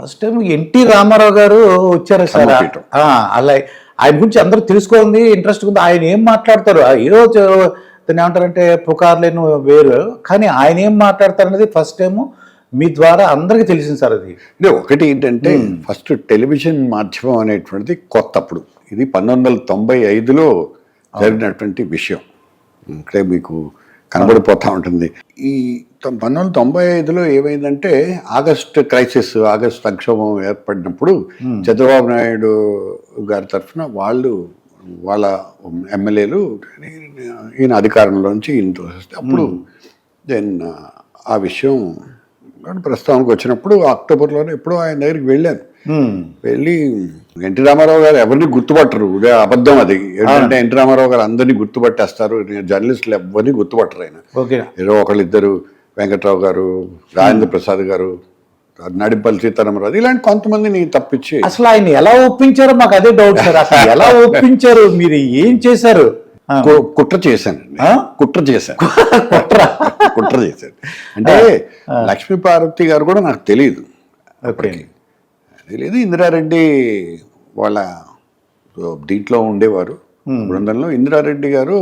First time NT Ramarao గారు వచ్చారు sir. సమర్పీఠం. అలా ఆయన గురించి అందరూ తెలుసుకోండి, ఇంట్రెస్ట్ ఉంది. ఆయన ఏం మాట్లాడతారు, ఏదో దాన్ని ఏమంటారంటే పుకార్లేను వేరు, కానీ ఆయన ఏం మాట్లాడతారు అనేది ఫస్ట్ టైము మీ ద్వారా అందరికీ తెలిసింది సార్. అది ఒకటి ఏంటంటే ఫస్ట్ టెలివిజన్ మాధ్యమం అనేటువంటిది కొత్త. అప్పుడు ఇది 1995లో జరిగినటువంటి విషయం. ఇక్కడే మీకు కనబడిపోతూ ఉంటుంది. ఈ 1995లో ఏమైందంటే ఆగస్ట్ క్రైసిస్, ఆగస్ట్ సంక్షోభం ఏర్పడినప్పుడు చంద్రబాబు నాయుడు గారి తరఫున వాళ్ళ ఎమ్మెల్యేలు ఈయన అధికారంలోంచి ఈయన తోసేస్తే అప్పుడు దెన్ ఆ విషయం ప్రస్తావనకు వచ్చినప్పుడు అక్టోబర్లోనే ఎప్పుడో ఆయన దగ్గరికి వెళ్ళాను. వెళ్ళి ఎన్టీ రామారావు గారు ఎవరిని గుర్తుపట్టరు, ఇదే అబద్ధం. అది ఏంటంటే ఎన్టీ రామారావు గారు అందరినీ గుర్తుపట్టేస్తారు, జర్నలిస్టులు ఎవరిని గుర్తుపట్టరు. ఆయన ఏదో ఒకళ్ళిద్దరు, వెంకట్రావు గారు, రాజేంద్ర ప్రసాద్ గారు, నడిపల్లి సీతారామరాజు, ఇలాంటి కొంతమందిని తప్పించి అసలు ఆయన ఎలా ఒప్పించారో మాకు అదే డౌట్ సార్. అసలు ఎలా ఒప్పించారు, మీరు ఏం చేశారు? కుట్ర చేశాను. అంటే లక్ష్మీపార్వతి గారు కూడా నాకు తెలియదు. తెలియదు. ఇందిరారెడ్డి వాళ్ళ దీంట్లో ఉండేవారు బృందంలో. ఇందిరారెడ్డి గారు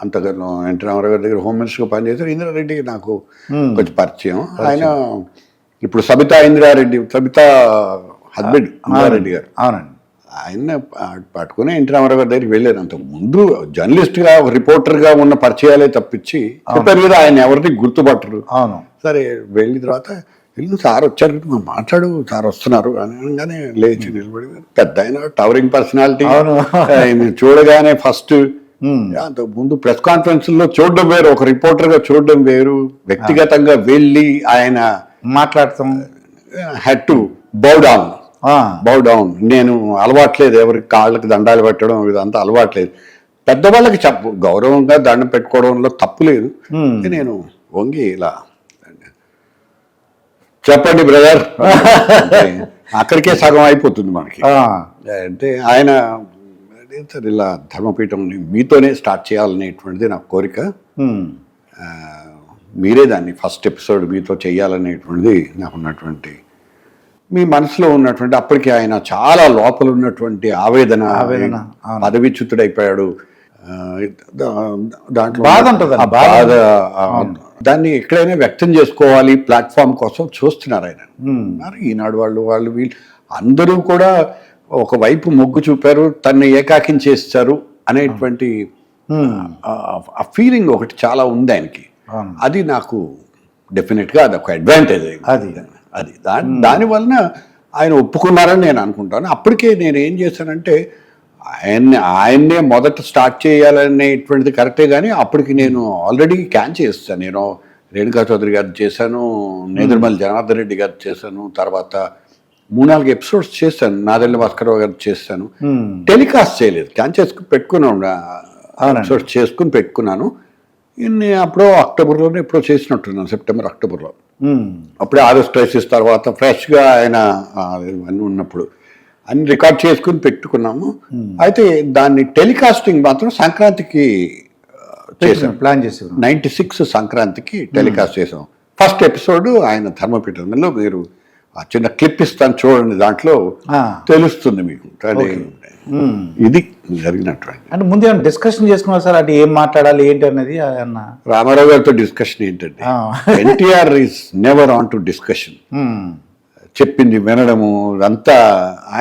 అంతగానో ఎన్టీ రామారావు గారి దగ్గర హోమ్ మినిస్టర్గా పనిచేశారు. ఇందిరారెడ్డికి నాకు కొంచెం పరిచయం. ఆయన ఇప్పుడు సబితా హస్బెండ్ ఇందిరారెడ్డి గారు. అవునండి. ఆయన పట్టుకుని ఎన్టీ రామారావు గారి దగ్గరికి వెళ్ళారు. అంతకు ముందు జర్నలిస్ట్గా రిపోర్టర్గా ఉన్న పరిచయాలే తప్పించి చెప్పారు కదా, ఆయన ఎవరిని గుర్తుపట్టరు. అవును. సరే వెళ్ళిన తర్వాత వెళ్ళి సార్ వచ్చారు, మాట్లాడు సార్ వస్తున్నారు అనగానే లేచి నిలబడి, పెద్ద ఆయన టవరింగ్ పర్సనాలిటీ. ఆయన చూడగానే ఫస్ట్ అంతకు ముందు ప్రెస్ కాన్ఫరెన్స్లో చూడడం వేరు, ఒక రిపోర్టర్గా చూడడం వేరు, వ్యక్తిగతంగా వెళ్ళి ఆయన మాట్లాడతాం. Had to bow down. నేను అలవాట్లేదు ఎవరికి కాళ్ళకి దండాలు పెట్టడం, ఇదంతా అలవాట్లేదు. పెద్దవాళ్ళకి గౌరవంగా దండం పెట్టుకోవడంలో తప్పు లేదు. నేను వంగి ఇలా చెప్పండి బ్రదర్, అక్కడికే సగం అయిపోతుంది మనకి. అంటే ఆయన సార్ ఇలా ధర్మపీఠం మీతోనే స్టార్ట్ చేయాలనేటువంటిది నా కోరిక, మీరే దాన్ని ఫస్ట్ ఎపిసోడ్ మీతో చేయాలనేటువంటిది నాకున్నటువంటి, మీ మనసులో ఉన్నటువంటి, అప్పటికి ఆయన చాలా లోపల ఉన్నటువంటి ఆవేదన, పదవిచ్యుతుడైపోయాడు, దాంట్లో బాధ ఉంటుంది. బాధ దాన్ని ఎక్కడైనా వ్యక్తం చేసుకోవాలి ప్లాట్ఫామ్ కోసం చూస్తున్నారు ఆయన. ఈనాడు వాళ్ళు వీళ్ళు అందరూ కూడా ఒకవైపు మొగ్గు చూపారు, తన్ని ఏకాకిం చేస్తారు అనేటువంటి ఆ ఫీలింగ్ ఒకటి చాలా ఉంది ఆయనకి. అది నాకు డెఫినెట్గా అది ఒక అడ్వాంటేజ్. అది దాని వలన ఆయన ఒప్పుకున్నారని నేను అనుకుంటాను. అప్పటికే నేను ఏం చేశానంటే ఆయన్నే మొదట స్టార్ట్ చేయాలనేటువంటిది కరెక్టే, కానీ అప్పటికి నేను ఆల్రెడీ క్యాన్ చేస్తాను. నేను రేణుకా చౌదరి గారు చేశాను, నేదురుమల్లి జనార్దన్ రెడ్డి గారు చేశాను, తర్వాత 3-4 ఎపిసోడ్స్ చేశాను, నాదెళ్ల భాస్కరరావు గారు చేశాను. టెలికాస్ట్ చేయలేదు, క్యాన్ చేసుకుని పెట్టుకున్నాను, ఎపిసోడ్స్ చేసుకుని పెట్టుకున్నాను. ఇన్ని అప్పుడో అక్టోబర్లోనే ఎప్పుడో చేసినట్టున్నాను, సెప్టెంబర్ అక్టోబర్లో. అప్పుడే ఆగస్ట్ క్రైసిస్ తర్వాత ఫ్రెష్గా ఆయన అన్నీ ఉన్నప్పుడు అన్ని రికార్డ్ చేసుకుని పెట్టుకున్నాము. అయితే దాన్ని టెలికాస్టింగ్ మాత్రం సంక్రాంతికి చేసాం, ప్లాన్ చేసాం. 96 సంక్రాంతికి టెలికాస్ట్ చేసాం. ఫస్ట్ ఎపిసోడ్ ఆయన ధర్మపీఠంలో. మీరు ఆ చిన్న క్లిప్ ఇస్తాను చూడండి, దాంట్లో తెలుస్తుంది మీకు. ఇది జరిగినటువంటి. అంటే ముందు ఏమైనా డిస్కషన్ చేసుకున్నారు సార్, అంటే ఏం మాట్లాడాలి ఏంటి అనేది? అన్న రామారావు గారితో డిస్కషన్ ఏంటంటే, NTR is never on to discussion. చెప్పింది వినడము అంతా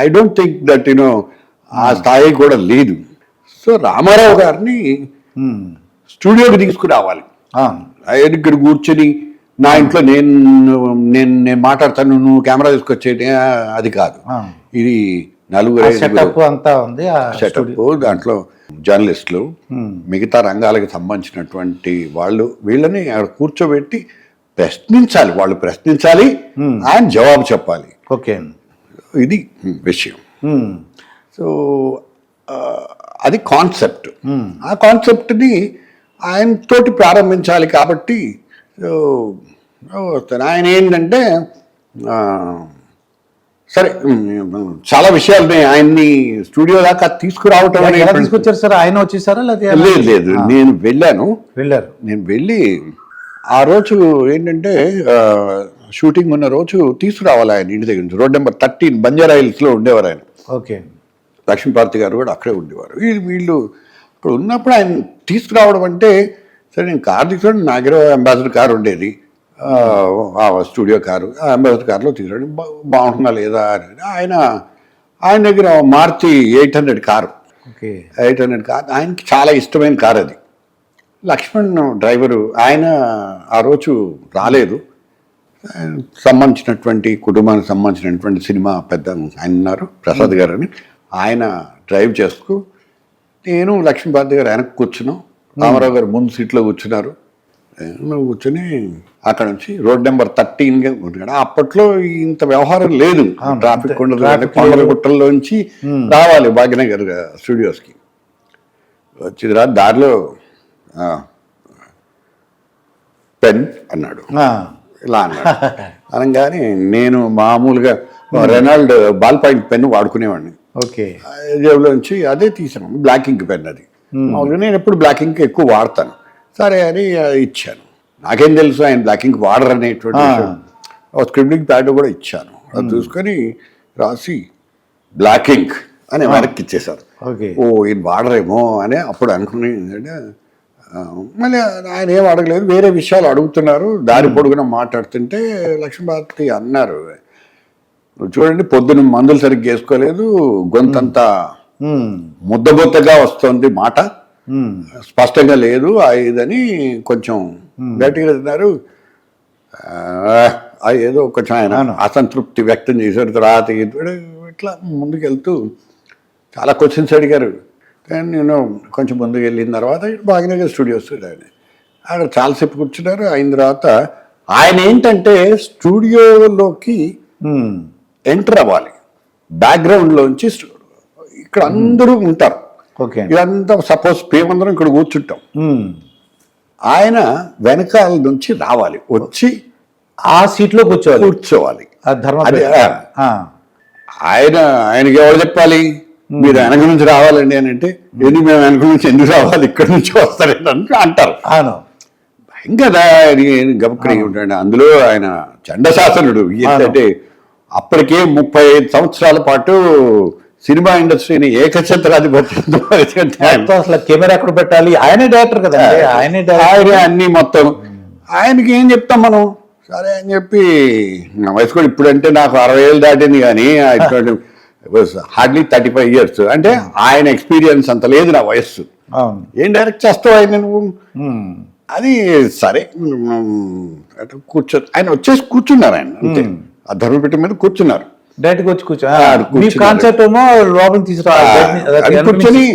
ఐ డోంట్ థింక్ దట్ ఆ స్థాయి కూడా లేదు. సో రామారావు గారిని స్టూడియోకి తీసుకురావాలి, ఆయన ఇక్కడ కూర్చొని నా ఇంట్లో నేను మాట్లాడతాను, నువ్వు కెమెరా తీసుకొచ్చేది అది కాదు. ఇది నలుగురు సెటప్ అంతా ఉంది. సెటప్, దాంట్లో జర్నలిస్టులు, మిగతా రంగాలకు సంబంధించినటువంటి వీళ్ళని అక్కడ కూర్చోబెట్టి ప్రశ్నించాలి, వాళ్ళు ప్రశ్నించాలి, ఆయన జవాబు చెప్పాలి. ఓకే, ఇది విషయం. సో అది కాన్సెప్ట్. ఆ కాన్సెప్ట్ని ఆయనతోటి ప్రారంభించాలి. కాబట్టి ఆయన ఏంటంటే సరే చాలా విషయాలు ఆయన్ని స్టూడియో దాకా తీసుకురావటం. తీసుకొచ్చారు సార్, ఆయన వచ్చేసారా? లేదు, నేను వెళ్ళాను. నేను వెళ్ళి ఆ రోజు ఏంటంటే షూటింగ్ ఉన్న రోజు తీసుకురావాలి ఆయన ఇంటి దగ్గర నుంచి. రోడ్ నెంబర్ 13 బంజారా హిల్స్లో ఉండేవారు ఆయన. ఓకే. లక్ష్మీపార్తి గారు కూడా అక్కడే ఉండేవారు. వీళ్ళు అక్కడ ఉన్నప్పుడు ఆయన తీసుకురావడం అంటే, సరే నేను కారు తీసుకుని నా దగ్గర అంబాసిడర్ కారు ఉండేది, స్టూడియో కారు. ఆ అంబాసిడర్ కారులో తీసుకురావడం బాగుంటుందా లేదా అని ఆయన దగ్గర మారుతి 800 కారు. ఓకే. 800 కారు ఆయనకి చాలా ఇష్టమైన కారు అది. లక్ష్మణ్ డ్రైవరు, ఆయన ఆ రోజు రాలేదు. సంబంధించినటువంటి కుటుంబానికి సంబంధించినటువంటి సినిమా పెద్ద ఆయన ఉన్నారు, ప్రసాద్ గారు అని. ఆయన డ్రైవ్ చేస్తూ, నేను లక్ష్మీపార్తి గారు వెనక్కి కూర్చున్నాం, రామారావు గారు ముందు సీట్లో కూర్చున్నారు. నువ్వు కూర్చొని అక్కడ నుంచి రోడ్ నెంబర్ 13 ఉంటుంది. అప్పట్లో ఇంత వ్యవహారం లేదు, ట్రాఫిక్ ఉండదు. కొండల గుట్టల్లోంచి రావాలి భాగ్యనగర్ స్టూడియోస్కి. వచ్చింది రా, దారిలో పెన్ అన్నాడు, ఇలా అన్నాడు. అనగానే నేను మామూలుగా రెనాల్డ్ బాల్ పాయింట్ పెన్ వాడుకునేవాడిని. ఓకే. జేబులో నుంచి అదే తీసాను, బ్లాక్ ఇంక్ పెన్ అది. మామూలుగా నేను ఎప్పుడు బ్లాక్ ఇంక్ ఎక్కువ వాడతాను. సరే అని ఇచ్చాను. నాకేం తెలుసు ఆయన బ్లాక్ ఇంక్ వాడరు అనేటువంటి స్క్రిబ్లింగ్ ప్యాడ్ కూడా ఇచ్చాను. అది చూసుకొని రాసి బ్లాక్ ఇంక్ అని వెనక్కి ఇచ్చేశారు. ఓ ఈయన వాడరేమో అని అప్పుడు అనుకుని, మళ్ళీ ఆయన ఏం అడగలేదు, వేరే విషయాలు అడుగుతున్నారు. దారి పొడుగున మాట్లాడుతుంటే లక్ష్మీపార్తి అన్నారు, చూడండి పొద్దున మందులు సరిగ్గా వేసుకోలేదు, గొంతంతా ముద్దబొత్తగా వస్తుంది, మాట స్పష్టంగా లేదు, ఇదని కొంచెం గట్టిగా తిన్నారు. ఏదో కొంచెం ఆయన అసంతృప్తి వ్యక్తం చేశారు. తర్వాత ఇట్లా ముందుకెళ్తూ చాలా క్వశ్చన్స్ అడిగారు. కానీ నేను కొంచెం ముందుకు వెళ్ళిన తర్వాత భాగ్యనగర్ స్టూడియోస్ అక్కడ చాలాసేపు కూర్చున్నారు. అయిన తర్వాత ఆయన ఏంటంటే స్టూడియోలోకి ఎంటర్ అవ్వాలి, బ్యాక్గ్రౌండ్లోంచి. ఇక్కడ అందరూ ఉంటారు, ఇదంతా సపోజ్ మేమందరం ఇక్కడ కూర్చుంటాం, ఆయన వెనకాల నుంచి రావాలి, వచ్చి ఆ సీట్లో కూర్చోవాలి. ఆయనకి ఎవరు చెప్పాలి, మీరు వెనక నుంచి రావాలండి అని అంటే, మేము వెనక నుంచి ఎందుకు రావాలి, ఇక్కడ నుంచి వస్తారండి అంటారు. ఇంకా గబక్కడికి ఉంటాడు. అందులో ఆయన చండశాసనుడు. ఏంటంటే అప్పటికే 35 సంవత్సరాల పాటు సినిమా ఇండస్ట్రీని ఏకఛత్రాధిపత్యంతో అసలు కెమెరా ఎక్కడ పెట్టాలి, ఆయనే డైరెక్టర్ కదా, ఆయనే అన్ని మొత్తం. ఆయనకి ఏం చెప్తాం మనం, సరే అని చెప్పి, నా వయసు కూడా ఇప్పుడంటే నాకు 60 ఏళ్ళు దాటింది, కానీ హార్డ్లీ 35 ఇయర్స్. అంటే ఆయన ఎక్స్పీరియన్స్ అంత లేదు నా వయస్సు. ఏం డైరెక్ట్ చేస్తావు ఆయన నువ్వు అది. సరే ఆయన వచ్చేసి కూర్చున్నారు, ఆయన అంతే ఆ ధర్మపీఠం మీద కూర్చున్నారు. డైరెక్ట్గా వచ్చి కాన్సెప్ట్ ఏమో లోపల కూర్చొని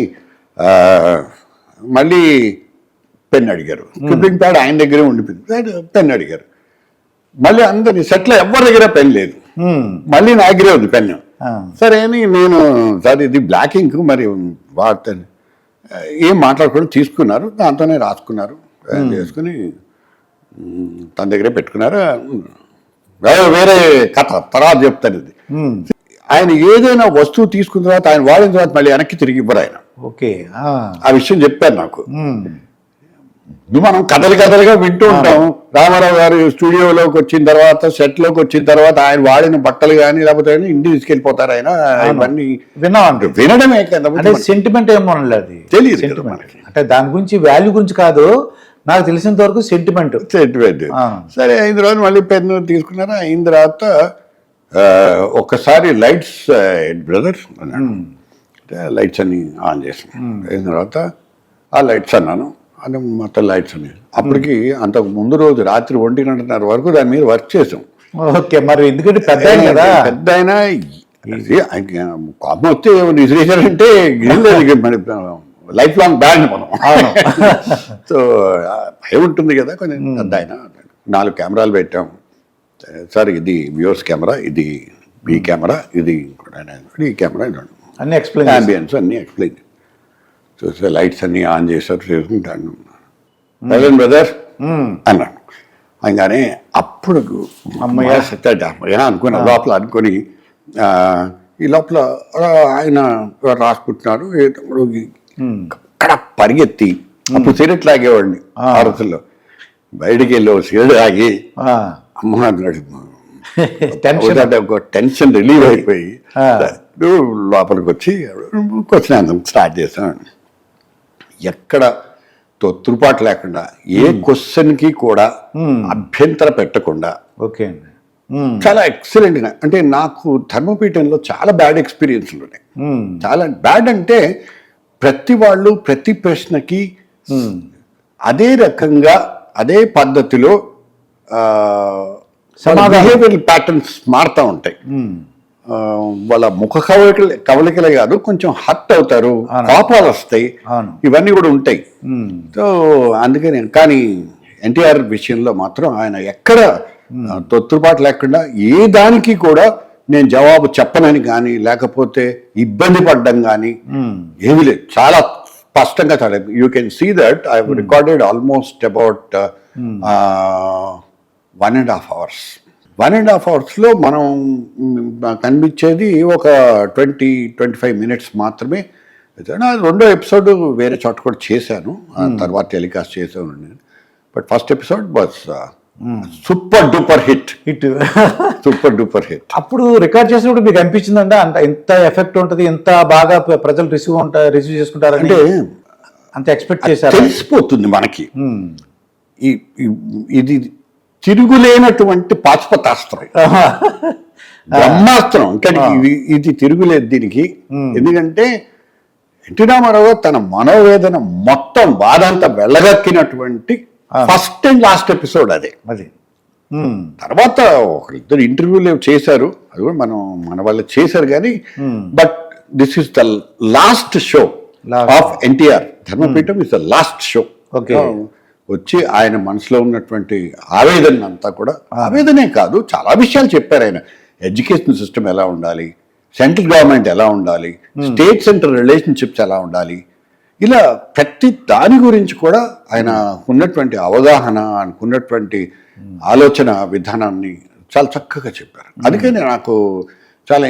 మళ్ళీ పెన్ అడిగారు. స్క్రిబ్లింగ్ ప్యాడ్ ఆయన దగ్గరే ఉండిపోయింది. పెన్ అడిగారు. మళ్ళీ అందరి సెట్లో ఎవరి దగ్గర పెన్ లేదు, మళ్ళీ నా దగ్గరే ఉంది పెన్. సరే అని నేను, సరే ఇది బ్లాక్ ఇంక్ మరి వాడతాను, ఏం మాట్లాడుకోవడం తీసుకున్నారు, దాంతోనే రాసుకున్నారు. చేసుకుని తన దగ్గరే పెట్టుకున్నారు. వేరే కథ తర్వాత చెప్తాను ఇది. ఆయన ఏదైనా వస్తువు తీసుకున్న తర్వాత ఆయన వాడిన తర్వాత మళ్ళీ వెనక్కి తిరిగి ఇవ్వరు ఆయన. ఓకే. ఆ విషయం చెప్పారు నాకు. మనం కథలుగా వింటూ ఉంటాం. రామారావు గారు స్టూడియోలోకి వచ్చిన తర్వాత, సెట్లోకి వచ్చిన తర్వాత ఆయన వాడిన బట్టలు కానీ లేకపోతే ఇంటికి తీసుకెళ్ళిపోతారు ఆయన. ఇవన్నీ వినడమే కదా, సెంటిమెంట్ ఏమో తెలియదు మనకి. అంటే దాని గురించి వాల్యూ గురించి కాదు, నాకు తెలిసినంత వరకు సెంటిమెంట్. సరే అయిన తర్వాత మళ్ళీ పెన్ను తీసుకున్నారు. అయిన తర్వాత ఒక్కసారి లైట్స్ బ్రదర్స్ అన్నాడు. లైట్స్ అన్ని ఆన్ చేసాను. అయిన తర్వాత ఆ లైట్స్ అన్నాను, అది మొత్తం లైట్స్ ఉన్నాయి. అప్పటికి అంతకు ముందు రోజు రాత్రి 1:30 వరకు దాని మీద వర్క్ చేసాం. ఓకే. మరి ఎందుకంటే పెద్ద అయినా కోపం వస్తే విసిరేశారంటే లైఫ్ లాంగ్ బ్యాండ్ మనం. సో భయం ఉంటుంది కదా కొంచెం. పెద్ద ఆయన 4 కెమెరాలు పెట్టాం. సార్ ఇది వ్యూవర్స్ కెమెరా, ఇది మీ కెమెరా, ఇది ఈ కెమెరా, అన్ని ఎక్స్ప్లెయిన్, అంబియన్స్ అన్ని ఎక్స్ప్లెయిన్. చూస్తే లైట్స్ అన్ని ఆన్ చేశారు, చేసుకుంటాను. బ్రదర్ అన్నాను. అనగానే అప్పుడు అమ్మయ్య అనుకున్నా, లోపల అనుకొని ఈ లోపల ఆయన రాసుకుంటున్నారు. అక్కడ పరిగెత్తి, అప్పుడు సిగరెట్ లాగేవాడిని ఆరతుల్లో, బయటికి వెళ్ళి సిగరెట్ ఆగి అమ్మ అన్నాడు. టెన్షన్. ఒక టెన్షన్ రిలీవ్ అయిపోయి లోపలికి వచ్చి క్వశ్చన్ ఆన్సర్ స్టార్ట్ చేశాను. ఎక్కడ తొత్తుపాటు లేకుండా ఏ క్వశ్చన్కి కూడా అభ్యంతర పెట్టకుండా ఓకే అండి. చాలా ఎక్సలెంట్గా, అంటే నాకు ధర్మపీఠంలో చాలా బ్యాడ్ ఎక్స్పీరియన్స్లు ఉన్నాయి. చాలా బ్యాడ్ అంటే ప్రతి వాళ్ళు ప్రతి ప్రశ్నకి అదే రకంగా అదే పద్ధతిలో బిహేవియరల్ ప్యాటర్న్స్ మారుతూ ఉంటాయి. వాళ్ళ ముఖ కవలికలే కాదు, కొంచెం హర్ట్ అవుతారు, కోపాలు వస్తాయి, ఇవన్నీ కూడా ఉంటాయి. సో అందుకని కానీ ఎన్టీఆర్ విషయంలో మాత్రం ఆయన ఎక్కడ తొత్తుబాటు లేకుండా ఏ దానికి కూడా నేను జవాబు చెప్పనని కానీ లేకపోతే ఇబ్బంది పడ్డం కానీ ఏమీ లేదు. చాలా స్పష్టంగా చాలా you can see that I recorded almost about 1.5 hours. 1.5 hours మనం కనిపించేది ఒక 20-25 minutes మాత్రమే. రెండో ఎపిసోడ్ వేరే చోట కూడా చేశాను, తర్వాత టెలికాస్ట్ చేశాను నేను. But first episode was super duper hit. Super duper hit. అప్పుడు రికార్డ్ చేసినప్పుడు మీకు అనిపించిందంటే అంత ఎంత ఎఫెక్ట్ ఉంటుంది, ఎంత బాగా ప్రజలు రిసీవ్ చేసుకుంటారంటే అంత ఎక్స్పెక్ట్ చేశారు? తెలిసిపోతుంది మనకి ఇది తిరుగులేనటువంటి పాశుపతాస్త్రం, బ్రహ్మాస్త్రం. ఇంకా ఇది తిరుగులేదు దీనికి. ఎందుకంటే ఎన్టీ రామారావు తన మనోవేదన మొత్తం బాధంతా వెళ్ళగక్కినటువంటి ఫస్ట్ అండ్ లాస్ట్ ఎపిసోడ్ అదే. తర్వాత ఒకరిద్దరు ఇంటర్వ్యూలు చేశారు, అది కూడా మన వాళ్ళు చేశారు కానీ, but this is the last show of NTR. Dharmapeetham is the last show. వచ్చి ఆయన మనసులో ఉన్నటువంటి ఆవేదన అంతా కూడా, ఆవేదనే కాదు చాలా విషయాలు చెప్పారు ఆయన. ఎడ్యుకేషన్ సిస్టమ్ ఎలా ఉండాలి, సెంట్రల్ గవర్నమెంట్ ఎలా ఉండాలి, స్టేట్ సెంట్రల్ రిలేషన్షిప్స్ ఎలా ఉండాలి, ఇలా ప్రతి దాని గురించి కూడా ఆయన ఉన్నటువంటి అవగాహన, ఆయనకున్నటువంటి ఆలోచన విధానాన్ని చాలా చక్కగా చెప్పారు. అందుకని నాకు చాలా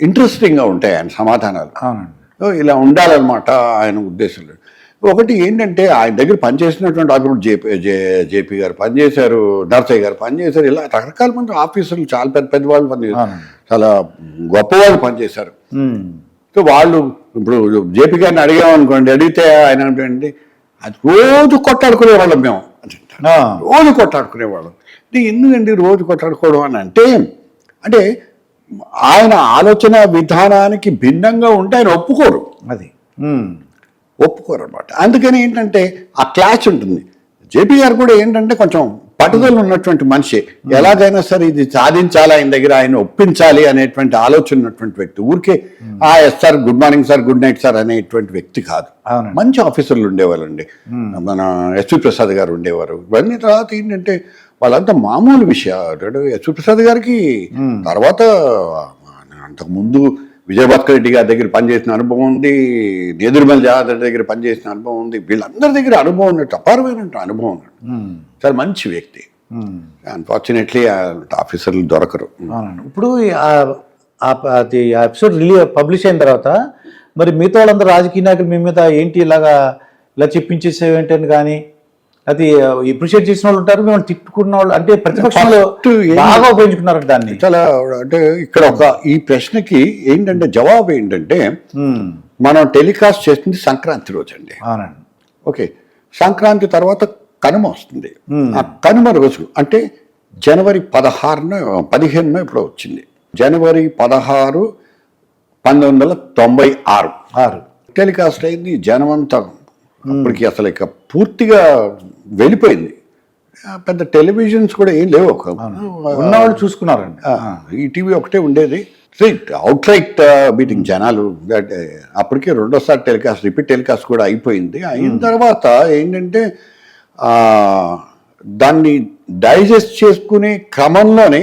ఇంట్రెస్టింగ్గా ఉంటాయి ఆయన సమాధానాలు. ఇలా ఉండాలన్నమాట ఆయన ఉద్దేశంలో. ఒకటి ఏంటంటే ఆయన దగ్గర పనిచేసినటువంటి డాక్టర్ జేపీ గారు పనిచేశారు, నర్సయ్య గారు పనిచేశారు, ఇలా రకరకాల మంది ఆఫీసర్లు చాలా పెద్ద వాళ్ళు పనిచేశారు, చాలా గొప్పవాళ్ళు పనిచేశారు. సో వాళ్ళు ఇప్పుడు జేపీ గారిని అడిగామనుకోండి, అడిగితే ఆయన అంటే అది రోజు కొట్టాడుకునేవాళ్ళం మేము, రోజు కొట్టాడుకునేవాళ్ళం. ఎందుకండి రోజు కొట్టాడుకోవడం అని అంటే ఆయన ఆలోచన విధానానికి భిన్నంగా ఉంటే ఆయన ఒప్పుకోరు, ఒప్పుకోరు అనమాట. అందుకని ఏంటంటే ఆ క్లాష్ ఉంటుంది. జేపీ గారు కూడా ఏంటంటే కొంచెం పట్టుదల ఉన్నటువంటి మనిషి, ఎలాగైనా సరే ఇది సాధించాలి, ఆయన దగ్గర ఆయన ఒప్పించాలి అనేటువంటి ఆలోచన ఉన్నటువంటి వ్యక్తి. ఊరికే yes sir, good morning sir, good night sir అనేటువంటి వ్యక్తి కాదు. మంచి ఆఫీసర్లు ఉండేవాళ్ళండి. మన ఎస్వి ప్రసాద్ గారు ఉండేవారు. ఇవన్నీ తర్వాత ఏంటంటే వాళ్ళంతా మామూలు విషయాలు. ఎస్వి ప్రసాద్ గారికి తర్వాత అంతకుముందు విజయభాస్కర్ రెడ్డి గారి దగ్గర పనిచేసిన అనుభవం ఉంది, నేదురుమల్ జాదవ్ దగ్గర పనిచేసిన అనుభవం ఉంది. వీళ్ళందరి దగ్గర అనుభవం ఉన్నట్టు, అపారమైన అనుభవం ఉన్నట్టు. చాలా మంచి వ్యక్తి. అన్ఫార్చునేట్లీ ఆఫీసర్లు దొరకరు. ఇప్పుడు అది ఎపిసోడ్ పబ్లిష్ అయిన తర్వాత మరి మిగతా వాళ్ళందరూ రాజకీయ నాయకులు మీ మీద ఏంటి ఇలా చెప్పించేసేవేంటని కానీ, అది అప్రిషియేట్ చేసిన వాళ్ళు ఉంటారు, మిమ్మల్ని తిట్టుకున్న వాళ్ళు, అంటే ప్రతిపక్షంలో బాగా ఉపయోగించుకున్నారు దాన్ని. చాలా అంటే ఇక్కడ ఈ ప్రశ్నకి ఏంటంటే జవాబు ఏంటంటే, మనం టెలికాస్ట్ చేస్తుంది సంక్రాంతి రోజు అండి. ఓకే, సంక్రాంతి తర్వాత కనుమ వస్తుంది. ఆ కనుమ రోజు అంటే జనవరి 15 ఇప్పుడు వచ్చింది. జనవరి 16, 1996 టెలికాస్ట్ అయింది. జనమంతా అప్పటికి అసలు ఇక పూర్తిగా వెళ్ళిపోయింది. పెద్ద టెలివిజన్స్ కూడా ఏం లేవు, ఉన్నవాళ్ళు చూసుకున్నారండి. ఈ టీవీ ఒకటే ఉండేది. అవుట్ రైట్ బీటింగ్ జనాలు. అప్పటికే రెండోసారి టెలికాస్ట్, రిపీట్ టెలికాస్ట్ కూడా అయిపోయింది. అయిన తర్వాత ఏంటంటే దాన్ని డైజెస్ట్ చేసుకునే క్రమంలోనే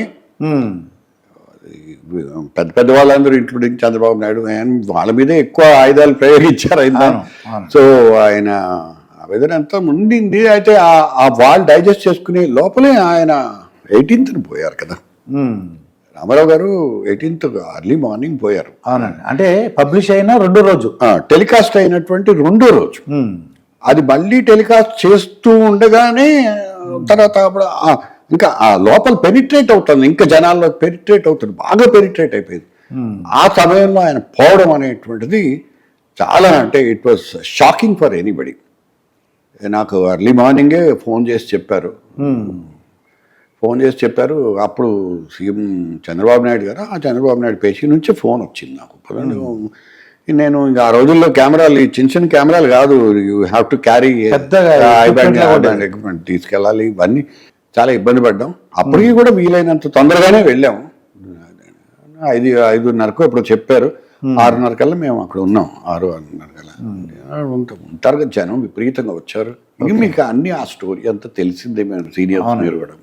పెద్ద వాళ్ళందరూ ఇంక్లూడింగ్ చంద్రబాబు నాయుడు వాళ్ళ మీదే ఎక్కువ ఆయుధాలు ప్రయోగించారు ఆయన. సో ఆయన ఆవేదన అంతా ఉండింది. అయితే ఆ వాళ్ళు డైజెస్ట్ చేసుకునే లోపలే ఆయన 18th పోయారు కదా. రామారావు గారు 18th అర్లీ మార్నింగ్ పోయారు. అవునండి, అంటే పబ్లిష్ అయిన రెండో రోజు, టెలికాస్ట్ అయినటువంటి రెండో రోజు. అది మళ్ళీ టెలికాస్ట్ చేస్తూ ఉండగానే తర్వాత ఇంకా ఆ లోపల పెనిట్రేట్ అవుతుంది, ఇంకా జనాల్లో పెనిట్రేట్ అవుతుంది, బాగా పెనిట్రేట్ అయిపోయింది. ఆ సమయంలో ఆయన పోవడం అనేటువంటిది చాలా, అంటే it was shocking for anybody. నాకు ఎర్లీ మార్నింగే ఫోన్ చేసి చెప్పారు. అప్పుడు సీఎం చంద్రబాబు నాయుడు గారు, ఆ చంద్రబాబు నాయుడు పేషి నుంచి ఫోన్ వచ్చింది నాకు. నేను ఇంకా ఆ రోజుల్లో కెమెరాలు, చిన్న చిన్న కెమెరాలు కాదు, you have to carry equipment తీసుకెళ్ళాలి, ఇవన్నీ చాలా ఇబ్బంది పడ్డాం. అప్పటికి కూడా వీలైనంత తొందరగానే వెళ్ళాము. 5:30 ఇప్పుడు చెప్పారు, 6:30 కల్లా మేము అక్కడ ఉన్నాం. 6:30 కల్లా ఉంటారు కదా జనం, విపరీతంగా వచ్చారు. మీకు అన్ని ఆ స్టోరీ అంతా తెలిసిందే, మేము సీనియర్స్ మీరు కూడా.